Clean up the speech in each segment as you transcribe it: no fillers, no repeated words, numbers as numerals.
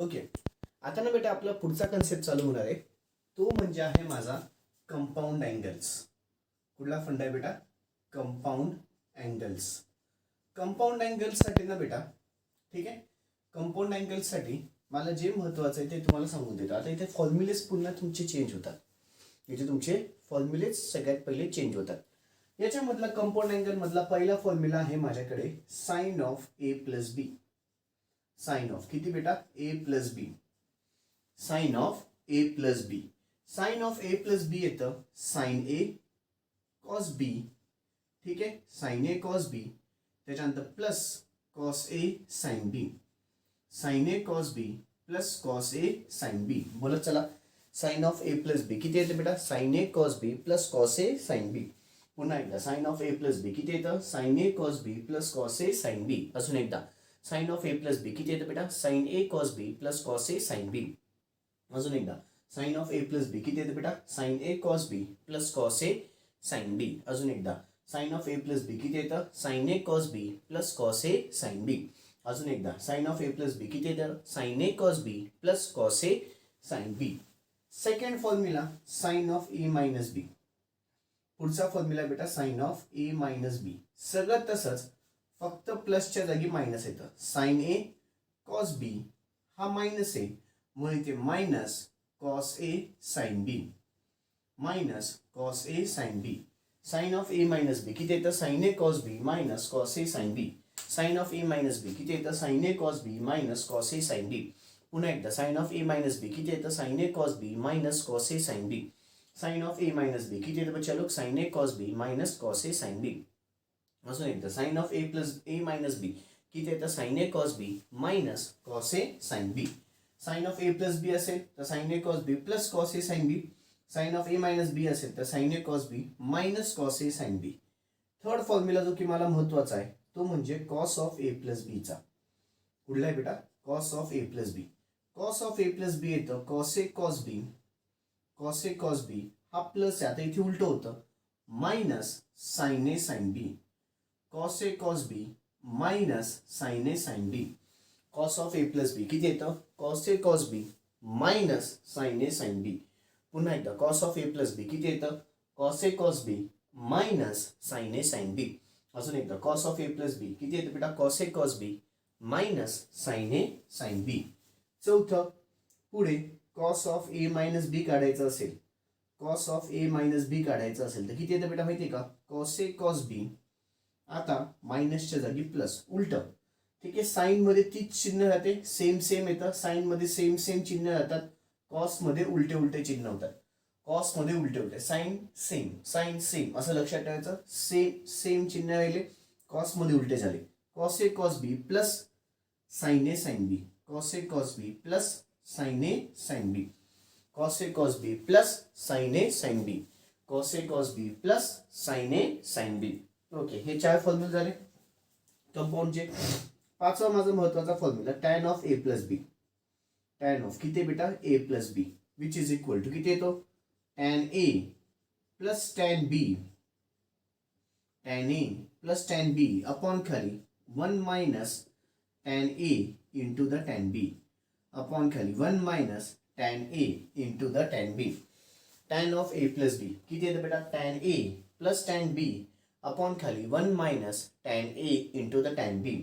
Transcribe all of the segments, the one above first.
Okay, आता ना बेटा आपला पुढचा कन्सेप्ट चालू होणार आहे, तो म्हणजे आहे माझा कंपाऊंड अँगल्स. कुठला फंड आहे बेटा? Compound angles. कंपाऊंड अँगल्ससाठी ना बेटा, ठीक आहे, कंपाऊंड अँगल्ससाठी मला जे महत्वाचं आहे ते तुम्हाला सांगून देतो. आता इथे फॉर्म्युलेस पुन्हा तुमचे चेंज होतात. इथे तुमचे फॉर्म्युलेस सगळ्यात पहिले चेंज होतात. याच्यामधला कंपाऊंड अँगल मधला पहिला फॉर्म्युला आहे माझ्याकडे sine of A plus B. Sine of किती बेटा? A plus B. Sine of A plus B. Sine of A plus B येतं साइन ए कॉस बी. ठीक आहे, साइन ए कॉस बी. त्याच्यानंतर plus cos A sine B. Sine A cos B plus cos A sine बी. बोलत चला, sign of A plus B किती येतं बेटा? Sine A cos B plus cos A sine B. पुन्हा एकदा sine of A plus B किती येतं? Sine A cos B plus cos A sine B. अजून एकदा sine of A plus B किती येतं बेटा? Sine A cos B plus cos A sine B. अजून एकदा sine of A plus B किती येतं बेटा? Sine A cos B plus cos A sine B. अजून एकदा sine of A plus B किती येतं? Sine A cos B plus cos A sine B. अजून एकदा sine of A plus B किती येतं? Sine A cos B plus cos A sine B. Second formula sine of A minus B. पुढचा formula बेटा sine of A minus बी. सगळं तसंच, फक्त प्लसच्या जागी मायनस येतं. साइन ए कॉस बी हा मायनस आहे म्हणून इथे minus cos A sine B. Minus cos A sine B. Sine of A minus B किती येतं? Sine A cos B minus cos A sine B. Sine of A minus B किती येतं? Sine A cos B minus cos A sine B. पुन्हा एकदा sine of A minus B किती येतं? Sine A cos B minus cos A sine B. Sine of A minus B किती येतं बच्चा लोग? Sine A cos B minus cos A sine B. अजून एकदा sine of A plus A minus B किती येतं? Sine A cos B minus cos A sine B. Sine of A plus B असेल तर sine A cos B plus cos A sine B. Sine of A minus B असेल तर sine A cos B minus cos A sine B. Third formula जो की मला महत्वाचा आहे तो म्हणजे कॉस ऑफ ए प्लस बीचा. कुठला आहे बेटा? Cos of A plus B. Cos of A plus B येतं cos A cos B. Cos A cos B हा प्लस आहे, आता इथे उलट होतं, minus sine A sine B. Cos A cos B minus sine A sine B. Cos of A plus B किती येतं? Cos A cos B minus sine A sine B. पुन्हा एकदा cos of A plus B किती येतं? Cos A cos B minus sine A sine B. अजून एकदा cos of A plus B किती येतं बेटा? Cos A cos B minus sine A sine बी. चौथं, पुढे कॉस ऑफ ए मायनस बी काढायचं असेल, कॉस ऑफ ए मायनस बी काढायचं असेल तर किती येतं बेटा माहिती आहे का? कॉस ए कॉस बी, आता मायनसच्या जागी प्लस, उलट. ठीक आहे, साइन मध्ये तीच चिन्ह राहते, सेम सेम येतं. साइन मध्ये सेम सेम चिन्ह राहतात, कॉस मध्ये उलटे उलटे चिन्ह होतात. कॉस मध्ये उलटे उलटे, साइन सेम असं लक्षात ठेवायचं. सेम सेम चिन्ह राहिले, कॉस मध्ये उलटे झाले. Cos A cos B plus sine A sine B. Cos A cos B plus sine A sine B. Cos A cos B plus sine A sine B. Cos A cos B plus sine A sine B. Okay, हे चार फॉर्म्युले झाले कंपाऊंडचे. पाचवा माझा महत्वाचा formula tan of A plus B. Tan of किती बेटा? A plus B, which is equal to किती येतो? Tan A plus tan B. Tan A plus tan B upon खाली 1 minus tan A into the tan B. Upon खाली 1 minus tan A into the tan B. Tan of A plus B किती येतं बेटा? Tan A plus tan B upon खाली 1 minus tan A into the tan B.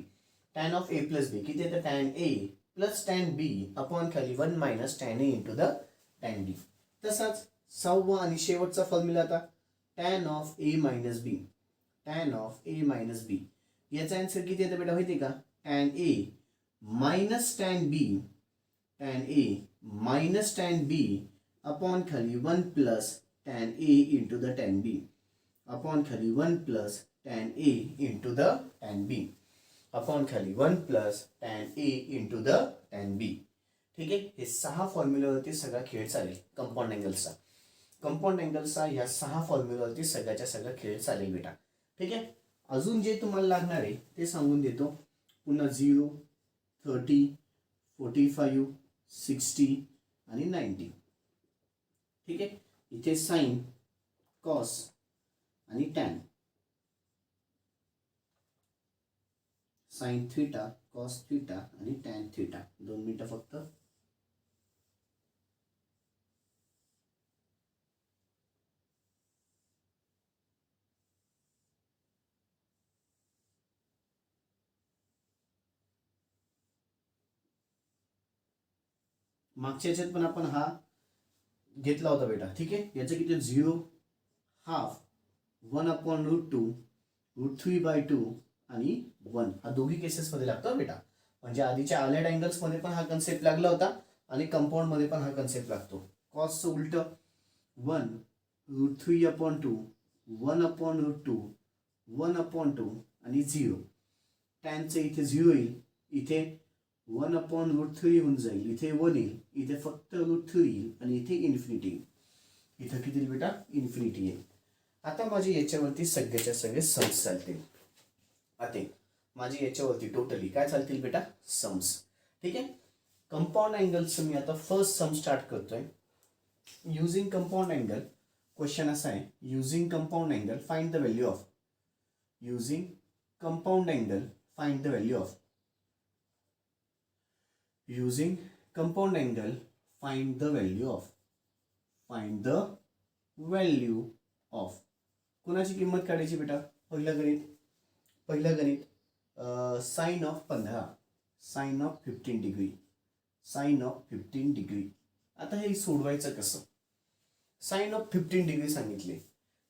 Tan of A plus B किती येतं? Tan A plus tan B upon खाली 1 minus tan A into the tan B. तसाच सहावा आणि शेवटचा formula आता tan of A minus B. Tan of A minus B याचा answer किती येतं बेटा माहिती का? Tan A minus tan B. Tan A minus tan B upon खाली 1 plus tan A into the tan B. Upon खाली 1 plus tan A into the tan B. Upon खाली 1 plus tan A into the tan B. ठीक आहे, हे 6 फॉर्म्युलावरती सगळा खेळ चालेल compound अँगल्सचा. Compound अँगल्सचा या 6 फॉर्म्युलावरती सगळ्याच्या सगळा खेळ चालेल बेटा. ठीक आहे, अजून जे तुम्हाला लागणार आहे ते सांगून देतो. पुन्हा 0, 30, 45, 60 आणि 90. ठीक आहे, इथे साइन, कॉस आणि tan. Sine theta, cos theta आणि टॅन थीटा. 2 मिनिटं फक्त. मागच्या याच्यात पण आपण हा घेतला होता बेटा, ठीक आहे. याचं किती 0 हाफ 1/√2 √3/2 आणि 1 हा दोघी केसेसमध्ये लागतो बेटा. म्हणजे आधीच्या आलेड अँगल्समध्ये पण हा कन्सेप्ट लागला होता आणि कंपाऊंडमध्ये पण हा कन्सेप्ट लागतो. कॉसचं उलट 1√3/2 1/√2 1/2 आणि 0. टॅनचं इथे 0 येईल, इथे 1/√3 होऊन जाईल, इथे 1 येईल, इथे फक्त √3 येईल आणि इथे इन्फिनिटी येईल. इथं किती बेटा इन्फिनिटी येईल. आता माझे याच्यावरती सगळ्याच्या सगळे सम्स चालतील. आता माझे याच्यावरती टोटली काय चालतील बेटा सम्स, ठीक आहे. कंपाऊंड अँगलचं मी आता फर्स्ट सम स्टार्ट करतोय. युझिंग कंपाऊंड अँगल क्वेश्चन असा आहे, using compound angle find the value of, using compound angle find the value of, using compound angle find the value of, find the value of. कोणाची किंमत काढायची बेटा. पहिलं गणित sine of 15, sine of 15 degree, sine of 15 degree. आता हे सोडवायचं कसं. Sign of 15 degree सांगितले.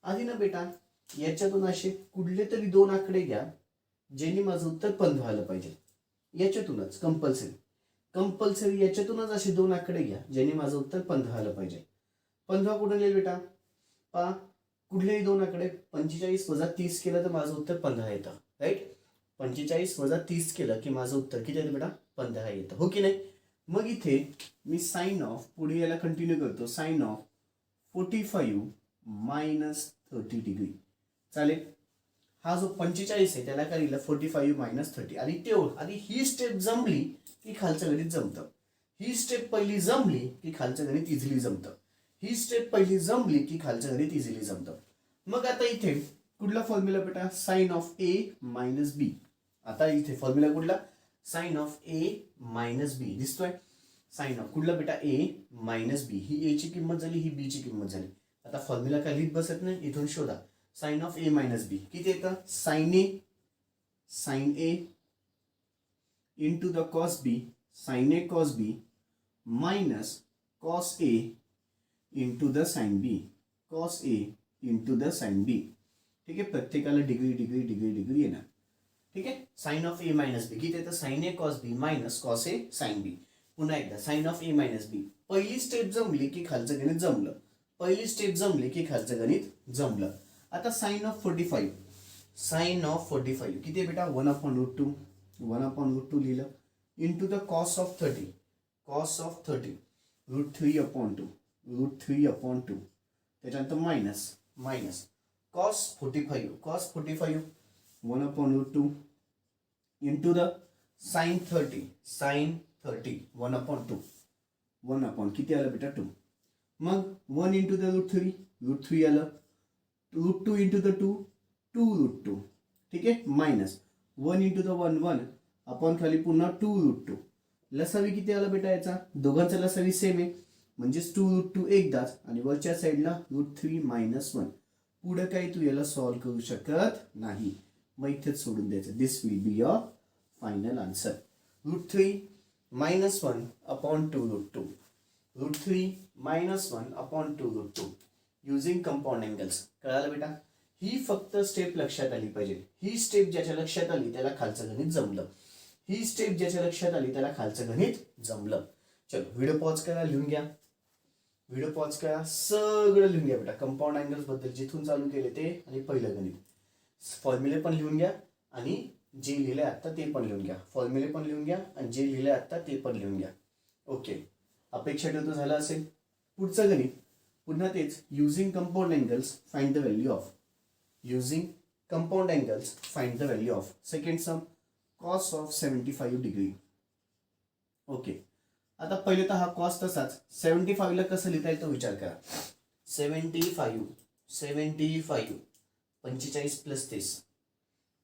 आधी ना बेटा याच्यातून असे कुठले तरी दोन आकडे घ्या ज्यांनी माझं उत्तर 15 आलं पाहिजे. याच्यातूनच कंपल्सरी याच्यातूनच असे दोन आकडे घ्या ज्यांनी माझं उत्तर 15 आलं पाहिजे. 15 कुठे येईल बेटा. पा कुठलेही दोन आकडे 45 वजा 30 केलं तर माझं उत्तर 15 येतं. राईट. 45 वजा 30 केलं की माझं उत्तर किती येतं बेटा 15 येतं. हो की नाही. मग इथे मी साइन ऑफ पुढे याला कंटिन्यू करतो. साइन ऑफ 45 मायनस 30 डिग्री चालेल. हा जो 45 आहे त्याला काय लिहिलं 45 मायनस 30. आणि तेवढं आणि ही स्टेप जमली की खालचं गणित जमतं. ही स्टेप पहिली जमली की खालचं गणित इझिली जमतं. ही स्टेप पहिली जमली की खालचं गणित इझिली जमतं. मग आता इथे कुठला फॉर्म्युला बेटा sine of A minus B. आता इथे फॉर्म्युला कुठला sine of A minus B दिसतोय. साइन ऑफ कुठला बेटा ए मायनस बी. ही ए ची किंमत झाली, ही बी ची किंमत झाली. आता फॉर्म्युला काय लिहित बसत नाही, इथून शोधा. Sine of A minus B किती येतं sine A into the cos B, sine A cos B minus cos A into the sine B, cos A into the sine B. ठीक आहे. प्रत्येकाला डिग्री डिग्री डिग्री डिग्री येणार. ठीक आहे. Sign of A minus B किती येतं sine A cos B minus cos A sine B. पुन्हा एकदा साइन ऑफ ए मायनस बी. पहिली स्टेप जमली की खालचं गणित जमलं, पहिली स्टेप जमली की खालचं गणित जमलं. आता साइन ऑफ 45, साइन ऑफ 45 किती बेटा 1/√2, 1/√2 लिहिलं into the cos of 30, cos of 30 √3/2, √3/2. त्याच्यानंतर minus cos 45, cos 45 1/√2 into the sine 30, sine 30 1/2, 1 किती आलं बेटा 2. मग 1 इंटू द √3, √3 आलं. √2 इंटू द 2, 2√2. ठीक आहे. मायनस 1 इंटू द 1 आपण खाली पुन्हा 2√2. लसावी किती आला बेटा याचा, दोघांचा लसावी सेम आहे म्हणजेच 2√2 एकदाच आणि वरच्या साईडला √3 मायनस 1. पुढे काही तू याला सॉल्व्ह करू शकत नाही, मग इथेच सोडून द्यायचं. This will be your final answer. √3 minus 1/2√2, √3 minus 1/2√2 using compound angles. कळालं बेटा. ही फक्त स्टेप लक्षात आली पाहिजे. ही स्टेप ज्याच्या लक्षात आली त्याला खालचं गणित जमलं. ही स्टेप ज्याच्या लक्षात आली त्याला खालचं गणित जमलं. चलो व्हिडिओ पॉज करा, लिहून घ्या. व्हिडिओ पॉज करा, सगळं लिहून घ्या बेटा. कंपाऊंड अँगल्स बद्दल जिथून चालू केले ते आणि पहिलं गणित. फॉर्म्युले पण लिहून घ्या आणि जे लिहिले आता ते पण लिहून घ्या. फॉर्म्युले पण लिहून घ्या आणि जे लिहिले आता ते पण लिहून घ्या. ओके. अपेक्षा ठेवतो झालं असेल. पुढचं गणित पुन्हा तेच. Using compound angles find the value of, using compound angles find the value of. Second some cos of 75 degree. Okay. आता पहिले तर हा कॉस तसाच 75 ला कसं लिहिता येईल तो विचार करा. 75 45 प्लस 30,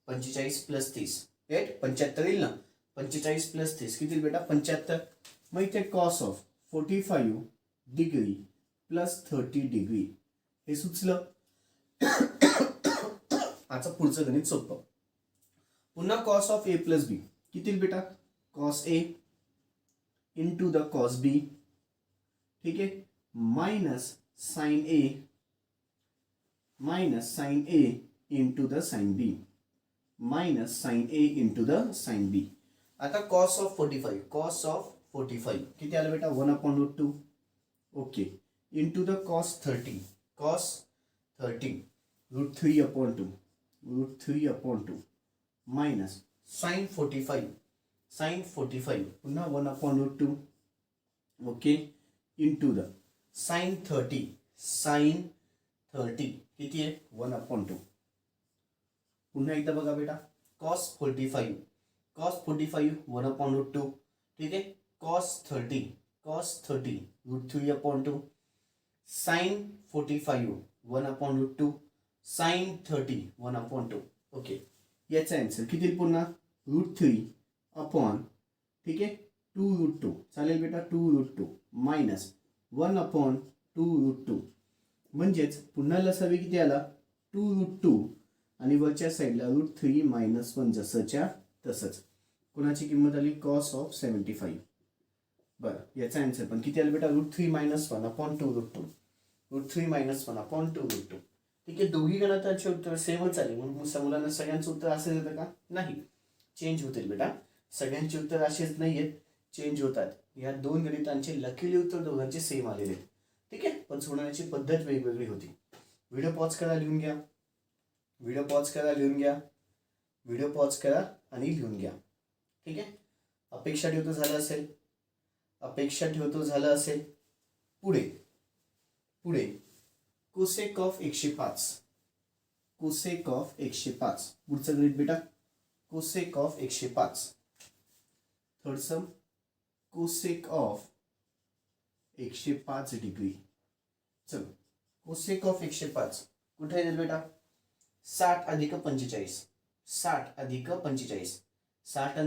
45 प्लस 30 राईट 75 येईल ना. 45 प्लस 30 किती बेटा 75. मग इथे cos of 45 degree plus 30 degree हे सुचलं. आता पुढचं गणित सोपं. पुन्हा cos of A plus B किती बेटा cos A into the cos B ठीक आहे, minus sine A into the sine B, minus sine A into the sine B. आता कॉस ऑफ 45 किती आलं बेटा 1/√2. Okay, into the cos 30 √3/2 minus sine 45 पुन्हा 1/√2. Okay, into the sine 30 किती आहे 1/2. पुन्हा एकदा बघा बेटा, कॉस 45 1/√2. ठीक आहे, कॉस 30 √3/2, साइन 45 1/√2, साइन 30 1/2. ओके, याचा आन्सर किती पुन्हा √3 ठीक आहे 2√2 चालेल बेटा 2√2 मायनस 1/2√2. म्हणजेच पुन्हा लसावी किती आला 2√2 आणि वरच्या साईडला √3 - 1 जसंच्या तसंच. कोणाची किंमत आली कॉस ऑफ 75. बरं, याचा आन्सर पण किती आला बेटा √3 - 1/2√2, √3 - 1/2√2. ठीक आहे, दोघी गणितांचे उत्तर सेमच आले म्हणून मुलांना सगळ्यांचं उत्तर असं येतं का नाही, चेंज होतील बेटा. सगळ्यांचे उत्तर असेच नाही आहेत, चेंज होतात. या दोन गणितांचे लकीली उत्तर दोघांचे सेम आलेले आहेत. ठीक आहे, पण सोडवण्याची पद्धत वेगवेगळी होती. व्हिडिओ पॉज करा, लिहून घ्या. व्हिडिओ पॉज करा आणि लिहून घ्या. ठीक आहे, अपेक्षा ठेवतो झालं असेल. पुढे कोसेक ऑफ 105 पुढचं गणित बेटा cosec of 105. Third some cosec of 105 degree. चलो, कोसेक ऑफ 105 कुठे आहे बेटा 60 अधिक 45 60 आणि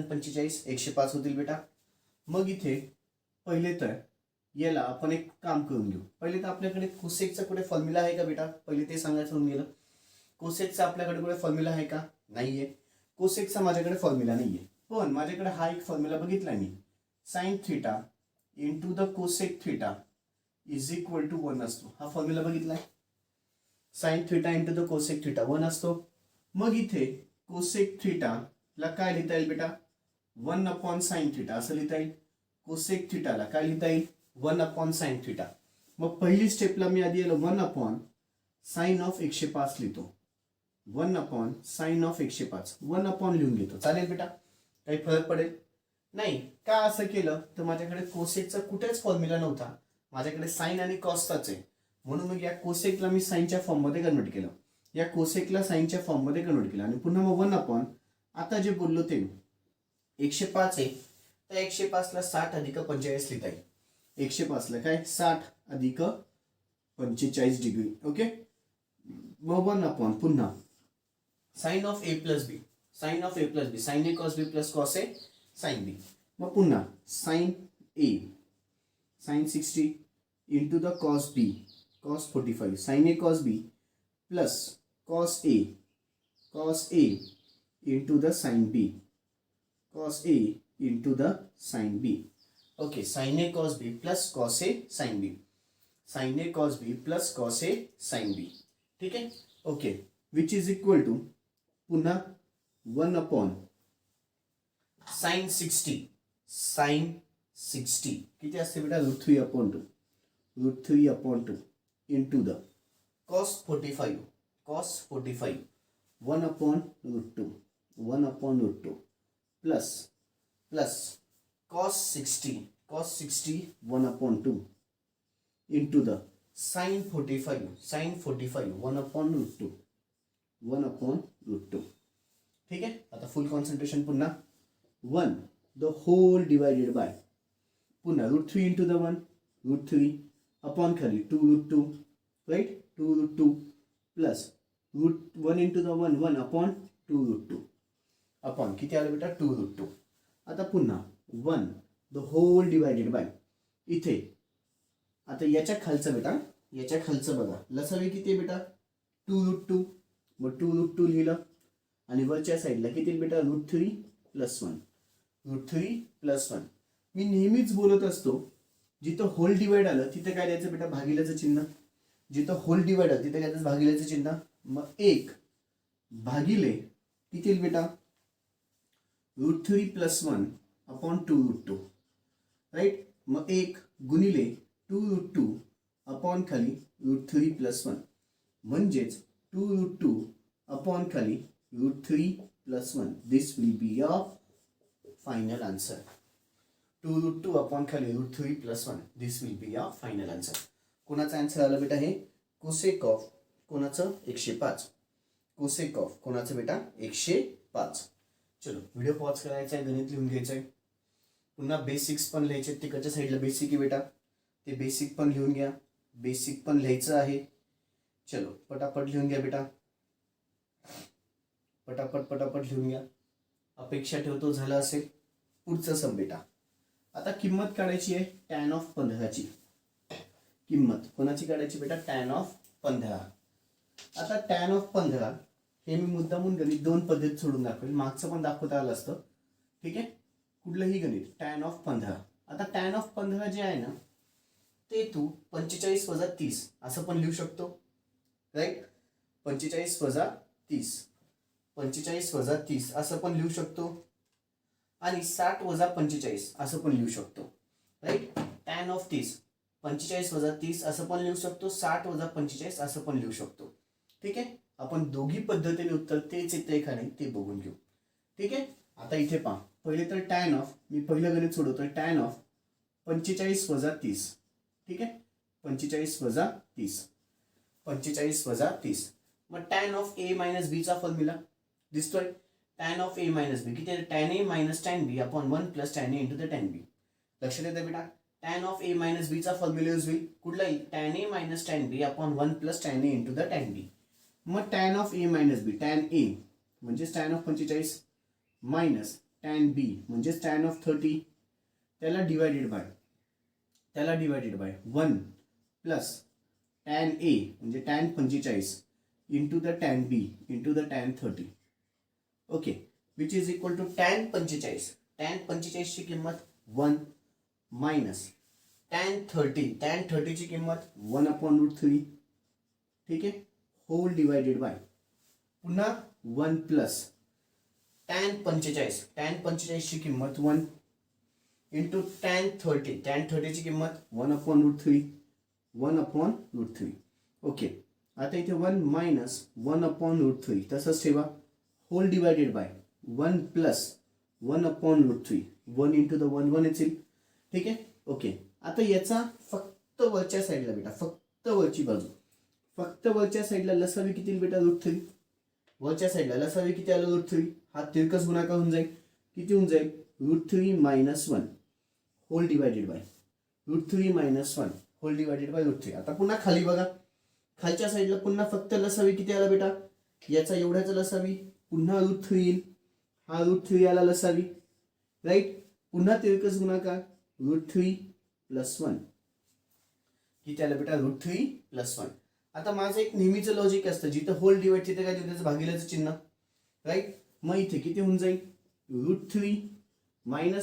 45 105 होतील बेटा. मग इथे पहिले तर याला आपण एक काम करून घेऊ. पहिले तर आपल्याकडे कोसेकचा कुठे फॉर्म्युला आहे का बेटा, पहिले ते सांगायचं होऊन गेलं. कोसेकचा आपल्याकडे कुठे फॉर्म्युला आहे का, नाहीये. कोसेकचा माझ्याकडे फॉर्म्युला नाहीये, पण माझ्याकडे हा एक फॉर्म्युला बघितला मी, sine theta into the cosec theta is equal to 1 असतो. हा फॉर्म्युला बघितलाय, sine theta into the cosec theta 1 असतो. मग इथे कोसेक थिटाला काय लिहिता येईल बेटा 1/sin थिटा असं लिहिता येईल. कोसेक थिटाला काय लिहिता येईल 1/sin थिटा. मग पहिली स्टेपला मी आधी 1/sin ऑफ 105 लिहितो. 1/sin ऑफ 105 1 लिहून घेतो. चालेल बेटा, काही फरक पडेल नाही का. असं केलं तर माझ्याकडे कोसेकचा कुठेच फॉर्म्युला नव्हता, माझ्याकडे साइन आणि कॉसचाच आहे. म्हणून मग या कोसेकला मी साइनच्या फॉर्ममध्ये कन्वर्ट केलं, या कोसेकला साइनच्या फॉर्ममध्ये कन्वर्ट केलं. आणि पुन्हा मग 1 आता जे बोललो ते 105 आहे, त्या 105ला 60 अधिक 45 लिहिता येईल. 105ला काय 60 अधिक 45 डिग्री. ओके, मग 1 पुन्हा sine of A plus B sine A cos B plus cos A sine B. मग पुन्हा sine A sine 60 into the cos B cos 45 sine A cos B plus cos A into the sine B cos A into the sine B. Okay, sine A cos B plus cos A sine B, sine A cos B plus cos A sine B. ठीक आहे, okay, which is equal to पुन्हा 1/sin 60 किती असते बेटा √3/2 into the cos 45 1/√2 plus cos 60 1/2 into the sine 45 1/√2. ठीक आहे, आता फुल concentration पुन्हा 1 द होल डिवाइडेड बाय पुन्हा √3 इंटू द 1 √3 अपॉन खाली 2√2 right 2√2 plus √1 into the 1 upon 2√2 upon किती आलं बेटा 2√2. आता पुन्हा 1 द होल डिवाइडेड बाय इथे आता याच्या खालचं बघा लसावी किती आहे बेटा 2√2. मग 2√2 लिहिलं आणि वरच्या साईडला किती बेटा √3 + 1 मी नेहमीच बोलत असतो जिथं होल डिवाइड आलं तिथे काय द्यायचं बेटा, भागिल्याचं चिन्ह. जिथं होल डिवाइड आलं तिथे काय द्यायचं, भागिल्याचं चिन्ह. मग 1 भागिले किती येईल बेटा, √3 + 1 अपॉन 2√2, राईट. मग 1 गुणिले 2√2 अपॉन खाली √3 + 1, म्हणजेच 2√2 अपॉन खाली √3 + 1. This will be your final answer. 2√2 upon खाली √3 + 1. This will be your final answer. कोणाचा आन्सर आला बेटा, हे कोसेक ऑफ कोणाचं 105. कोसेक ऑफ कोणाचं बेटा 105. चलो व्हिडिओ पॉज करायचा आहे, गणित लिहून घ्यायचं आहे. पुन्हा बेसिक्स पण लिहायचे, तिकडच्या साईडला बेसिक आहे बेटा, ते बेसिक पण लिहून घ्या. बेसिक पण लिहायचं आहे. चलो पटापट लिहून घ्या बेटा, पटापट पटापट लिहून घ्या. अपेक्षा ठेवतो झालं असेल. पुढचं सम बेटा, आता किंमत काढायची आहे tan of 15ची. किंमत कोणाची काढायची बेटा, tan of 15. आता tan of 15 हे मी मुद्दामून गणित 2 पद्धत सोडून दाखवेल, मागचं पण दाखवता आलं असतं. ठीक आहे, कुठलंही गणित tan of 15. आता tan of 15 जे आहे ना, ते तू 45 - 30 असं पण लिहू शकतो, राईट. 45 - 30, 45 - 30 असं पण लिहू शकतो, आणि 60 - 45 असं पण लिहू शकतो, राईट. tan of 30 45 - 30 असं पण लिहू शकतो, 60 - 45 असं पण लिहू शकतो. ठीक आहे, आपण दोघी पद्धतीने उत्तर तेच येते का नाही ते बघून घेऊ. ठीक आहे, आता इथे पहा, पहिले तर tan ऑफ, मी पहिलं गणित सोडवतोय, tan ऑफ 45 - 30. ठीक आहे, 45 - 30, 45 - 30. मग tan ऑफ a - b चा फॉर्म्युला दिसतोय. tan ऑफ a - b किती आहे, tan a - tan b upon 1 + tan a × tan b. लक्षात येतं बेटा, tan ऑफ a - b चा फॉर्म्युला यूज होईल, कुठला येईल, tan a - tan b upon 1 + tan a × tan b. मग tan of a - b, tan a म्हणजेच tan of 45 minus tan b म्हणजेच tan ऑफ 30, त्याला divided by 1 plus tan a म्हणजे tan 45 × tan b × tan 30. Okay, which is equal to tan 45. tan 45 ची किंमत 1 minus tan 30 ची किंमत 1/√3. ठीक आहे, होल डिवायडेड बाय पुन्हा 1 प्लस tan 45 ची किंमत 1 इंटू tan 30 ची किंमत 1/√3. ओके, आता इथे 1 मायनस 1/√3 तसंच ठेवा, होल डिवायडेड बाय 1 प्लस 1/√3. 1 × 1 येईल. ठीक आहे, ओके. आता याचा फक्त वरच्या साईडला बेटा, फक्त वरची बाजू, फक्त वरच्या साईडला लसावी किती येईल बेटा, √3. वरच्या साईडला लसावी किती आलं, √3. हा तिरकस गुणाकार होऊन जाईल, किती होऊन जाईल, √3 - 1 whole divided by √3 - 1 whole divided by √3. आता पुन्हा खाली बघा, खालच्या साईडला पुन्हा फक्त लसावी किती आला बेटा, याचा एवढ्याच लसावी, पुन्हा √3 येईल, हा √3 आला लसावी, राईट. पुन्हा तिरकस गुणाकार √3 + 1 किती आलं बेटा, √3 + 1. आता माझं एक नेहमीचं लॉजिक असतं, जिथं होल डिवाइड तिथे काय त्याचं भागिल्याचं चिन्ह, राईट. मग इथे किती होऊन जाईल, √3 - 1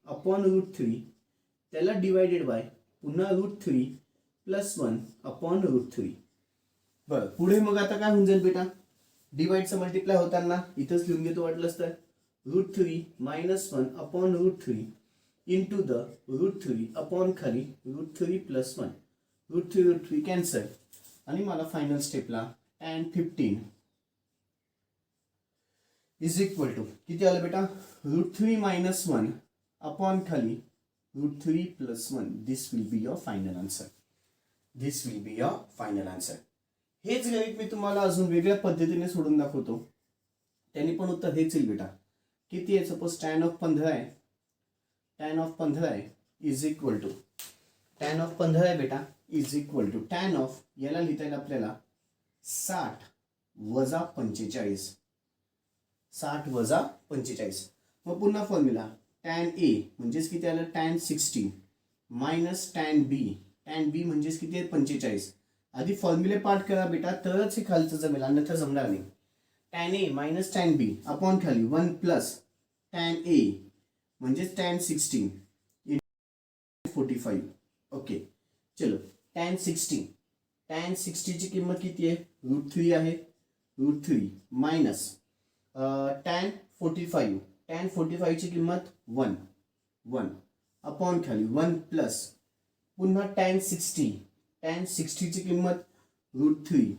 अपॉन √3 त्याला डिवायडेड बाय पुन्हा √3 + 1 अपॉन √3. बरं, पुढे मग आता काय होऊन जाईल बेटा, डिवाइडचं मल्टिप्लाय होताना इथंच लिहून घेतो वाटलंच तर, √3 - 1 अपॉन √3 इंटू द √3 अपॉन खाली √3 + 1. √3 कॅन्सल, आणि मला फायनल स्टेपला tan 15 इज इक्वल टू किती आलं बेटा, √3 - 1 अपॉन खाली √3 + 1. This will be your final answer. This will be your final answer. हेच गणित मी तुम्हाला अजून वेगळ्या पद्धतीने सोडून दाखवतो, त्यांनी पण उत्तर हेच येईल बेटा. किती आहे, सपोज tan ऑफ 15 आहे, tan ऑफ 15 आहे is equal to, tan of 15 आहे बेटा is equal to tan of, याला लिहिता येईल आपल्याला 60 - 45, 60 - 45. मग पुन्हा फॉर्म्युला tan a म्हणजेच किती आलं, tan 16 मायनस tan b म्हणजेच किती आहे, 45. आधी फॉर्म्युले पाठ करा बेटा, तरच हे खालचं जमेल, अन्यथा जमणार नाही. tan a - tan b upon खाली 1 प्लस tan a म्हणजेच tan 16 45 ओके चलो tan 60 ची किंमत किती आहे √3 आहे √3 मायनस tan 45 ची किंमत 1 अपॉन खाली 1 प्लस पुन्हा tan 60 ची किंमत √3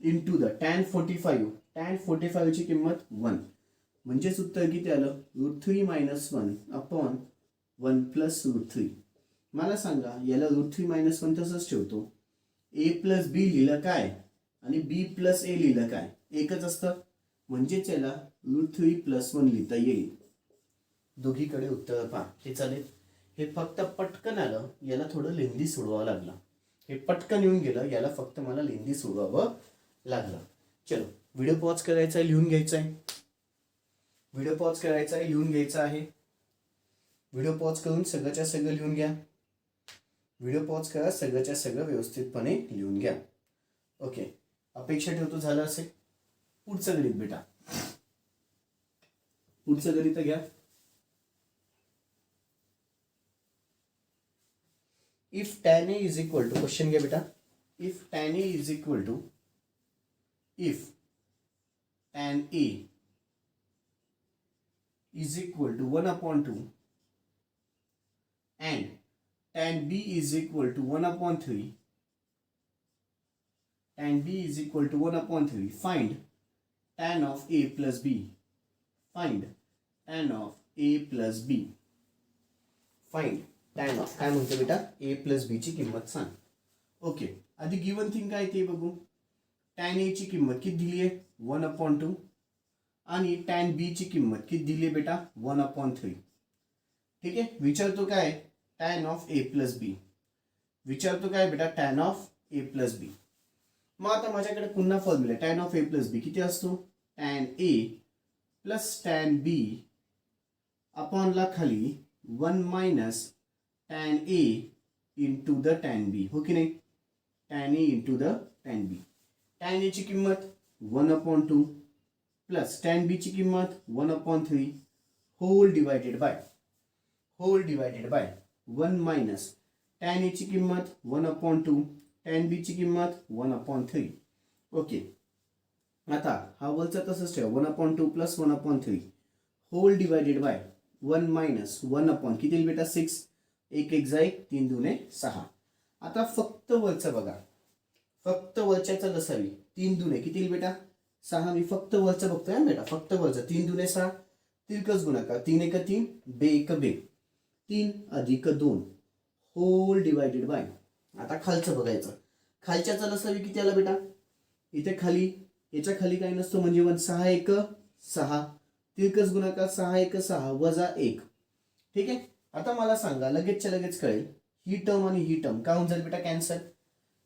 इंटू द tan 45 ची किंमत 1 म्हणजेच उत्तर किती आलं √3 मायनस 1 अपॉन 1 प्लस √3. मला सांगा याला √3 मायनस 1 तसंच ठेवतो a प्लस बी लिहिलं काय आणि b प्लस a लिहिलं काय एकच असतं म्हणजेच याला √3 प्लस 1 लिहिता येईल. दोघीकडे उत्तर पहा हे चालेल. हे फक्त पटकन आलं याला थोडं लेंदी सोडवावं लागलं. हे पटकन येऊन गेलं याला फक्त मला लेंदी सोडवावं लागलं. चलो व्हिडिओ पॉज करायचा आहे लिहून घ्यायचा आहे. व्हिडिओ पॉज करायचा आहे लिहून घ्यायचा आहे. व्हिडिओ पॉज करून सगळंच्या सगळं लिहून घ्या. व्हिडिओ पॉज करा सगळंच्या सगळं व्यवस्थितपणे लिहून घ्या. ओके अपेक्षा ठेवतो झालं असेल. पुढचं गणित बेटा पुढचं गणित घ्या. If tan a is equal to question घ्या बेटा. If tan a is equal to if tan a is equal to 1 upon 2 and tan b is equal to 1 upon 3 tan b is equal to 1 upon 3 find tan of a plus b. find tan of a plus b. find tan of काय म्हणतो बेटा a plus b ची किंमत सांग. Okay आधी given thing काय ते बघू. tan a ची किंमत किती दिली आहे 1 upon 2 आणि tan b ची किंमत किती दिली आहे बेटा 1 upon 3. ठीक आहे विचारतो काय tan of a plus b. विचारतो काय बेटा tan of a plus b. मग आता माझ्याकडे पुन्हा formula tan of a plus b किती असतो tan a plus tan b upon ला खाली 1 minus tan a into the tan b. हो की नाही tan a into the tan b. tan a ची किंमत 1 upon 2 प्लस tan b ची किंमत 1 upon 3 whole divided by 1 minus tan a ची किंमत 1 upon 2 tan b ची किंमत 1 upon 3. ओके आता हा वरचा तसंच ठेवा 1 upon 2 plus 1 upon 3 whole divided by 1 minus 1 upon किती बेटा 6 एक एक जाईल 3 दुने 6. आता फक्त वरचं बघा फक्त वरच्याचं लसावी 3 दुने किती बेटा 6. मी फक्त वरचं बघतोय ना बेटा फक्त वरचं 3 दुने 6 तिरकस गुणाकार 3 एक 3 बे एक बे 3 अधिक 2 होल डिवायडेड बाय. आता खालचं बघायचं खालच्याचा लसावी किती आला बेटा इथे खाली याच्या खाली काही नसतो म्हणजे 6 एक 6 तिरकस गुणाकार 6 एक 6 वजा 1. ठीक आहे आता मला सांगा लगेचच्या लगेच कळेल ही टर्म आणि ही टर्म काय होऊन जाईल बेटा कॅन्सल.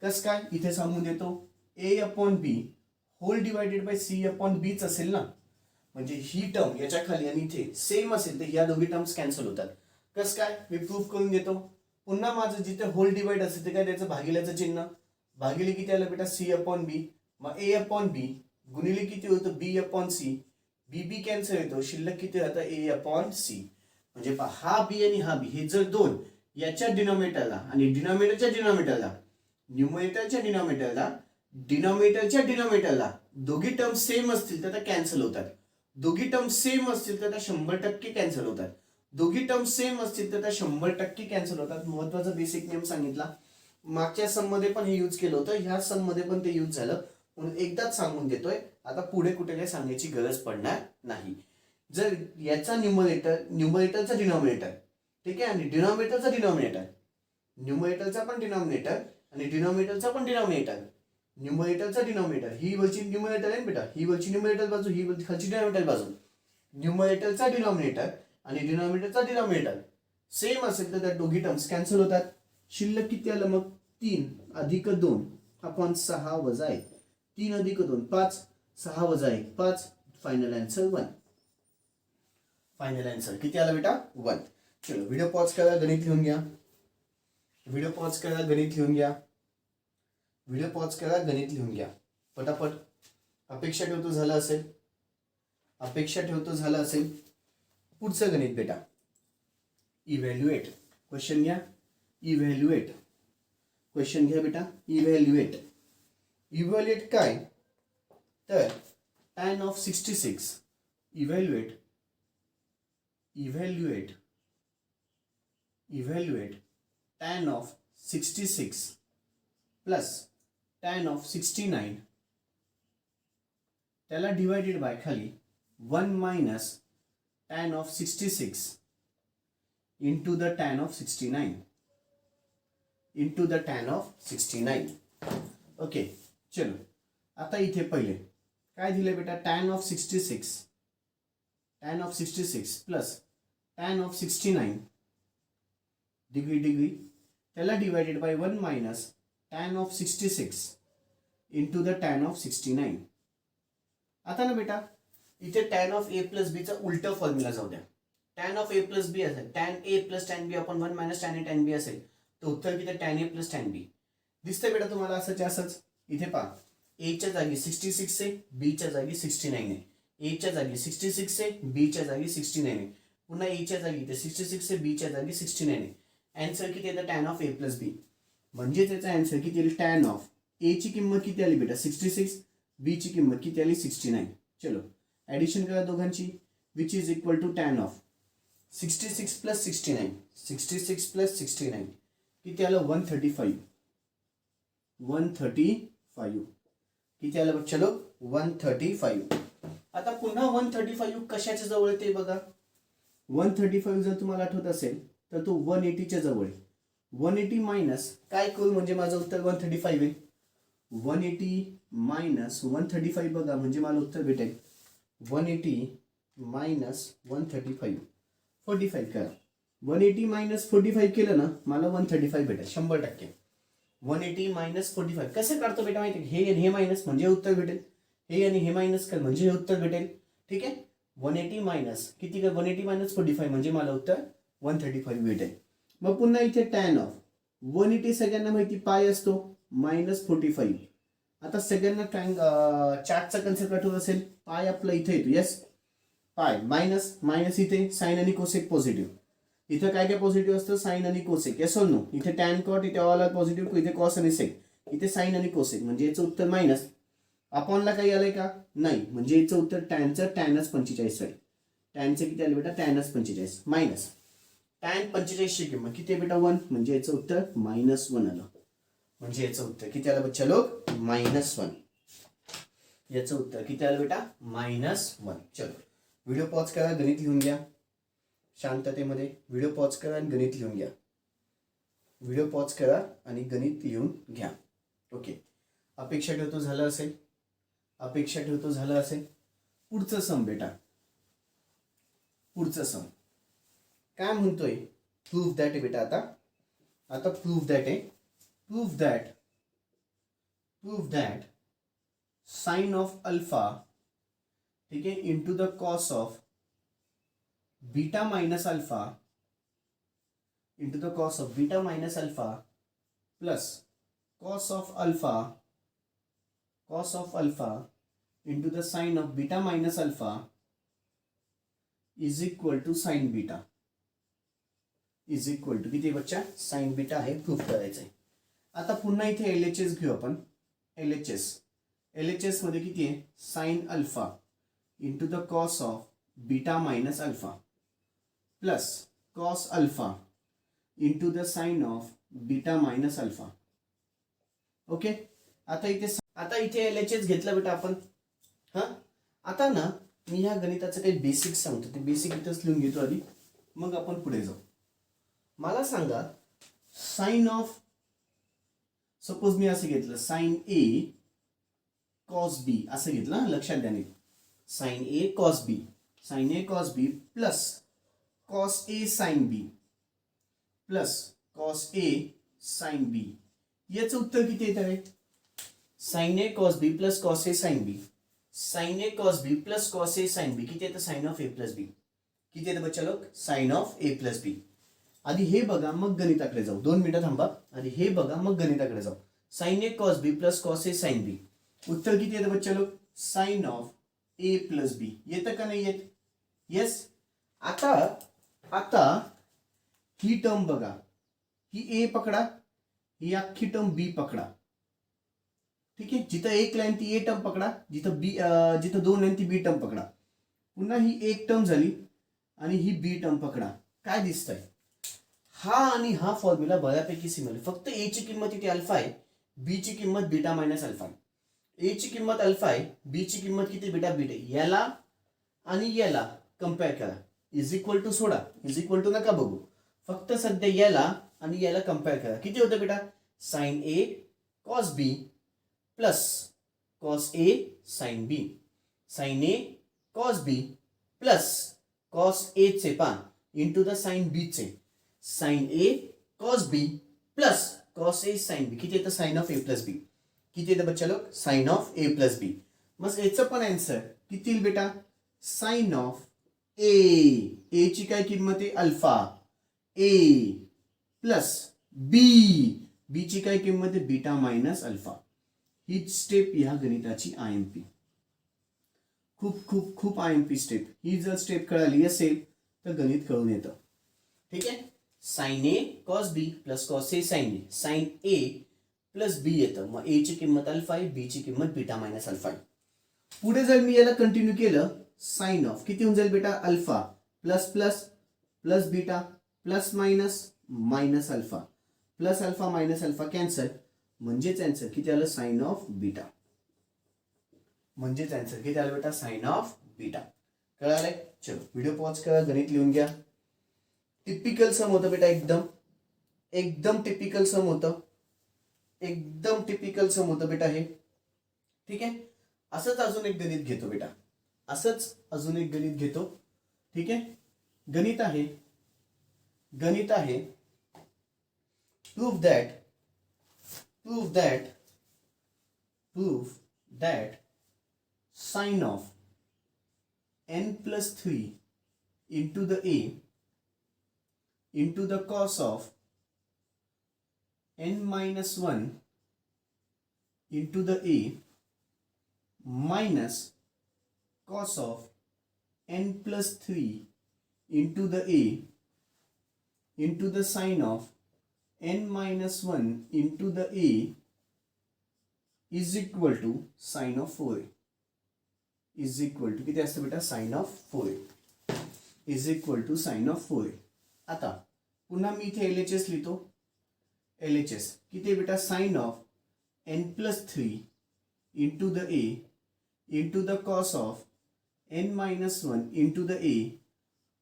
कस काय इथे सांगून देतो a upon b whole divided by c अपॉन b च असेल ना म्हणजे ही टर्म याच्या खाली आणि इथे सेम असेल तर ह्या दोघी टर्म्स कॅन्सल होतात. कस काय मी प्रूफ करून देतो. पुन्हा माझं जिथे होल डिवाइड असेल ते काय त्याचं भागिल्याचं चिन्ह भागिले किती आलं बेटा c अपॉन b. मग a अपॉन b गुणिले किती होतं b upon c b cancel येतो शिल्लक किती राहतं a अपॉन c. म्हणजे हा b आणि हा b हे जर दोन याच्या डिनॉमिनेटरला आणि डिनॉमिनेटरच्या डिनॉमिनेटरला दोघी टर्म सेम असतील तर त्या कॅन्सल होतात. दोघी टर्म सेम असतील तर त्या 100% कॅन्सल होतात. दोघी टर्म सेम असतील तर त्या 100% कॅन्सल होतात. महत्वाचा बेसिक नियम सांगितला. मागच्या सम मध्ये पण हे यूज केलं होतं ह्या सम मध्ये पण ते यूज झालं म्हणून एकदाच सांगून देतोय. आता पुढे कुठे काही सांगण्याची गरज पडणार नाही. जर याचा न्यूमरेटरचा डिनॉमिनेटर ठीक आहे आणि डिनॉमिनेटरचा डिनॉमिनेटर न्यूमरेटरचा पण डिनॉमिनेटर आणि डिनॉमिनेटरचा पण डिनॉमिनेटर न्यूमरेटरचा डिनॉमिनेटर ही वरची न्यूमरेटर आहे बेटा ही वरची न्यूमरेटर बाजू ही खालची डिनॉमिनेटर बाजू न्यूमरेटरचा डिनॉमिनेटर आणि डिनॉमिनेटरचा डिनॉमिनेटर सेम असेल तर त्या दोघी टर्म्स कॅन्सल होतात. शिल्लक किती आलं मग 3 अधिक 2 अपॉन 6 वजा 1 3 अधिक 2 5 6 वजा 1 5 फायनल आन्सर 1. फायनल आन्सर किती आला बेटा 1. चलो व्हिडिओ पॉज करा गणित लिहून घ्या. व्हिडिओ पॉज करा गणित लिहून घ्या. व्हिडिओ पॉज करा गणित लिहून घ्या पटापट. अपेक्षा ठेवतो झालं असेल पुढचं गणित बेटा इव्हॅल्युएट क्वेश्चन घ्या. इव्हॅल्युएट. क्वेश्चन घ्या बेटा, इव्हॅल्युएट. इव्हॅल्युएट काय तर tan of 66. Evaluate tan of 66 plus tan of 69 त्याला डिवायडेड बाय खाली 1 minus tan of 66 into the tan of 69 into the tan of 69. Okay चलो आता इथे पहिले काय दिले बेटा, tan of 66 plus tan of 69 degree त्याला divided by 1 minus tan of 66 into the tan of 69. आता ना बेटा इथे tan of a plus b चा उलटा फॉर्म्युला जाऊ द्या. tan of a plus b असेल tan a plus tan b आपण 1 minus tan a tan b असेल तर उत्तर किती tan a plus tan b दिसतंय बेटा तुम्हाला. असंच इथे पहा, a च्या जागी 66 आहे, b च्या जागी 69 आहे. a च्या जागी 66 आहे, b च्या जागी 69 आहे. पुन्हा a च्या जागी इथे 66 आहे, b च्या जागी 69 आहे. आन्सर किती येतं tan of a plus b. म्हणजे त्याचा आन्सर किती येईल, tan of a ची किंमत किती आली बेटा 66, b ची किंमत किती आली 69. चलो ऍडिशन करा दोघांची, which is equal to tan of 66 plus 69. 66 plus 69 किती आलं 135. किती आलं चलो 135. आता पुन्हा 135 कशाच्या जवळ आहे ते बघा. 135 जर तुम्हाला आठवत असेल तर तो 180 च्या जवळ आहे. 180 मायनस काय करू म्हणजे माझं उत्तर 135 आहे. 180 मायनस 135 बघा म्हणजे मला उत्तर भेटेल 180 मायनस 135 45 करा. 180 मायनस 45 केलं ना मला 135 भेटेल 100%. 180 मायनस 45 कसं काढतो बेटा माहिती आहे, हे आणि हे मायनस म्हणजे उत्तर भेटेल, हे आणि हे मायनस कर म्हणजे हे उत्तर भेटेल. ठीक आहे. 180 मायनस किती कर 180 मायनस 45 म्हणजे मला उत्तर 135 भेटेल. मग पुन्हा इथे tan ऑफ 180 सगळ्यांना माहिती पाय असतो मायनस 45. आता सगळ्यांना चार्टचा कन्सेप्ट आठवत असेल, पाय आपला इथे येतो. येस, पाय मायनस मायनस इथे साइन आणि कोसेक पॉझिटिव्ह. इथे काय काय पॉझिटिव्ह असतं, साइन आणि कोसेक. येस और नो. इथे टॅन कॉट, इथे ऑल आर पॉझिटिव्ह, इथे कॉस आणि सेक, इथे साइन आणि कोसेक म्हणजे याचं उत्तर मायनस. अपॉनला काही आलंय का नाही, म्हणजे याचं उत्तर टॅनचं टॅनच 45 आहे. टॅनचं किती आलं बेटा टॅनच 45 मायनस टॅन 45 ची किंमत किती आहे बेटा 1 म्हणजे याचं उत्तर -1 आलं. म्हणजे याचं उत्तर किती आलं बच्चा लोक -1. याचं उत्तर किती आलं बेटा -1. चलो व्हिडिओ पॉज करा, गणित लिहून घ्या शांततेमध्ये. व्हिडिओ पॉज करा आणि गणित लिहून घ्या. व्हिडिओ पॉज करा आणि गणित लिहून घ्या. ओके, अपेक्षा ठेवतो झालं असेल. पुढचं सम बेटा, पुढचं सम काय म्हणतोय, प्रूफ दॅट आहे बेटा. आता प्रूफ दॅट आहे. Proof that sine of alpha, ठीक आहे, into the cos of beta minus alpha into the cos of beta minus alpha plus cos of alpha into the sin of beta minus alpha is equal to sin beta is equal to किती बच्चा sin beta हे proof करायचं आहे. आता पुन्हा इथे LHS घेऊ आपण. LHS मध्ये किती आहे sin alpha into the cos of beta minus alpha plus cos alpha into the sin of beta minus alpha. Okay, आता इथे LHS घेतलं बेटा आपण. आता ना मी ह्या गणिताचं काही बेसिक सांगतो, ते बेसिक इथंच लिहून घेतो आधी, मग आपण पुढे जाऊ. मला सांगा साइन ऑफ, सपोज मी असं घेतलं साइन ए कॉस बी असं घेतलं, लक्षात द्या. Sign A cos B plus cos A sine B plus cos A sine बी. याचं उत्तर किती येत आहे, sine A cos B plus cos A sine B. Sine A cos B plus cos A sine बी किती येतं sine of A plus B. किती येतं बच्चा लोक साइन ऑफ ए प्लस बी. आधी हे बघा मग गणिताकडे जाऊ. 2 मिनिटं थांबा. आधी हे बघा मग गणिताकडे जाऊ. Sign A cos B plus cos A sine B. उत्तर किती येतं बच्चा लोक sign of A plus B. येतं का नाही येत. येस. आता ही टर्म बघा, ही ए पकडा, ही अख्खी टर्म बी पकडा. ठीक आहे, जिथं एक लाईन ती ए टर्म पकडा, जिथं बी जिथं दोन लाईन ती बी टर्म पकडा. पुन्हा ही एक टर्म झाली आणि ही बी टर्म पकडा. काय दिसतंय? हा आणि हा फॉर्म्युला बऱ्यापैकी सिमिलर. फक्त ए ची किंमत इथे अल्फा आहे, बी ची किंमत बीटा मायनस अल्फा आहे. ए ची किंमत अल्फा आहे, बी ची किंमत किती बीटा बीटा. याला आणि याला कम्पेअर करा. इज इक्वल टू सोडा, इज इक्वल टू नका बघू, फक्त सध्या याला आणि याला कम्पेअर करा. किती होतं बेटा? Sine A cos B plus cos A sine B. Sine A cos B plus cos ए चे पा इंटू द साइन बी चे. Sign A cos B plus cos A sine बी. किती येतं? Sine of A plus B. किती येतं बच्चा लोक? Sign of A plus बी. मग याचं पण आन्सर किती येईल बेटा? साइन ऑफ ए. ए ची काय किंमत आहे? अल्फा. ए प्लस बी. बी ची काय किंमत आहे? Beta minus alpha. ही स्टेप ह्या गणिताची आयएमपी. खूप खूप खूप आयएमपी स्टेप. ही जर स्टेप कळाली असेल तर गणित कळून येतं. ठीक आहे. Sine A cos B plus cos A sine B. Sine A plus B येतं. मग ए ची किंमत अल्फा आहे, बी ची किंमत बीटा मायनस अल्फा आहे. पुढे जर मी याला कंटिन्यू केलं, साइन ऑफ किती होऊन जाईल बेटा? Alpha plus plus plus beta plus minus minus alpha. Plus alpha minus alpha cancel. म्हणजेच आन्सर किती आलं? Sine of beta. म्हणजेच आन्सर किती आलं बेटा? Sine of beta. कळालंय? चलो व्हिडिओ पॉज करा, गणित लिहून घ्या. टिपिकल सम होतं बेटा, एकदम एकदम टिपिकल सम होतं. एकदम टिपिकल सम होतं बेटा हे. ठीक आहे. असंच अजून एक गणित घेतो बेटा, असंच अजून एक गणित घेतो. ठीक आहे. गणित आहे proof that sine of n plus 3 into the a into the cos of n minus 1 into the a minus cos of n plus 3 into the a into the sine of n minus 1 into the a is equal to sine of 4a. is equal to किती असतं बेटा? sine of 4a. is equal to sine of 4a. आता पुन्हा मी इथे LHS लिहितो. LHS किती आहे बेटा? sine of n plus 3 into the a into the cos of n minus 1 into the a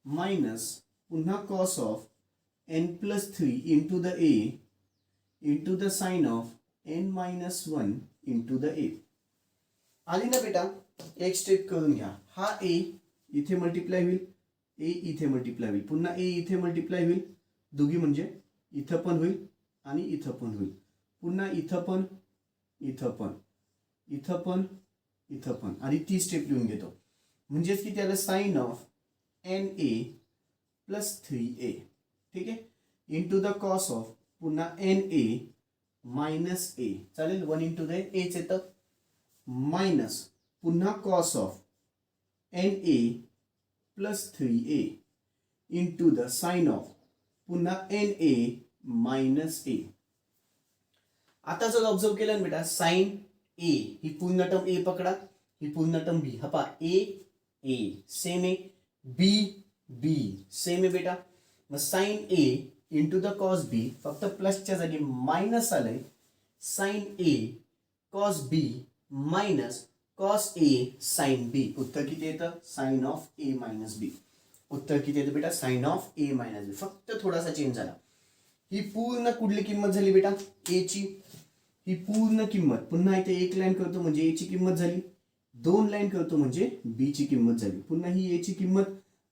minus पुन्हा cos of n plus 3 into the a into the sine of n minus 1 into the a. आली ना बेटा? एक step करून घ्या. हा a इथे multiply होईल, a इथे मल्टिप्लाय होईल, पुन्हा a इथे मल्टिप्लाय होईल, दोघी म्हणजे इथं पण होईल आणि इथं पण होईल, पुन्हा इथं पण इथं पण इथं पण इथं पण, आणि ती स्टेप लिहून घेतो. म्हणजेच की त्याला sine of N A plus 3a. ठीक आहे. इंटू द कॉस ऑफ पुन्हा एन ए मायनस ए. चालेल. 1 इंटू द एच येतं मायनस पुन्हा cos of N A plus 3a into the sine of पुन्हा एन ए मायनस ए. आता जर observe केलं ना बेटा, साइन ए ही पूर्ण टर्म ए पकडा, ही पूर्ण टर्म बी. हा पहा, ए सेम आहे, बी बी सेम आहे बेटा. मग sine A into the cos B, फक्त प्लसच्या जागी मायनस आलंय. Sine A cos B minus cos A sine B. उत्तर किती येतं? Sine of A minus B. उत्तर किती येतं बेटा? Sine of A minus B. फक्त थोडासा चेंज झाला. ही पूर्ण कुठली किंमत झाली बेटा? ए ची. ही पूर्ण किंमत पुन्हा इथे एक लाईन करतो म्हणजे ए ची किंमत झाली, दोन लाईन करतो म्हणजे बी ची किंमत झाली, पुन्हा ही ए ची किंमत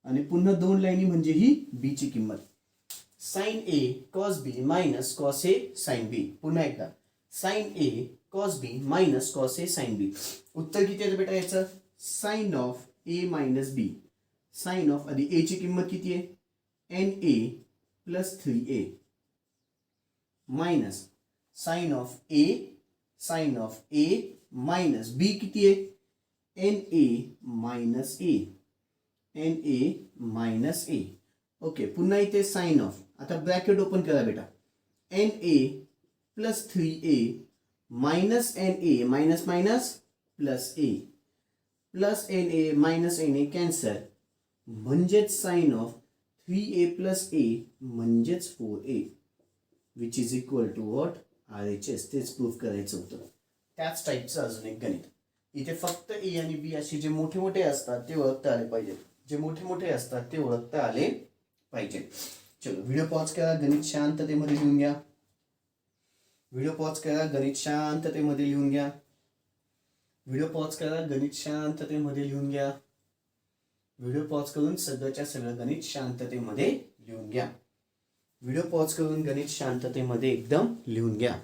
आणि पुन्हा दोन लाईनी म्हणजे ही बी ची किंमत. Sine A cos B minus cos A sine B. पुन्हा एकदा sine A cos B minus cos A sine B. उत्तर किती येतं बेटा याचं? Sine of A minus B. Sine of आधी ए ची किंमत किती आहे? N A plus 3a minus sine of A minus B किती आहे? N A minus A. N A minus A. Okay. पुन्हा इथे साइन ऑफ. आता ब्रॅकेट ओपन करा बेटा. NA plus 3A minus NA minus minus plus A plus NA minus NA cancel म्हणजेच sine of 3A plus A म्हणजेच 4A which is equal to what RHS. तेच proof करायचं होतं. त्याच टाईपचं अजून एक गणित. इथे फक्त ए आणि बी असे जे मोठे मोठे असतात ते ओळखता आले पाहिजेत. जे मोठे मोठे असतात ते ओळखता आले पाहिजेत. चलो व्हिडिओ पॉज करा, गणित शांततेमध्ये लिहून घ्या. व्हिडिओ पॉज करा, गणित शांततेमध्ये लिहून घ्या. व्हिडिओ पॉज करा, गणित शांततेमध्ये लिहून घ्या. व्हिडिओ पॉज करून सगळंच्या सगळं गणित शांततेमध्ये लिहून घ्या. व्हिडिओ पॉज करून गणित शांततेमध्ये एकदम लिहून घ्या.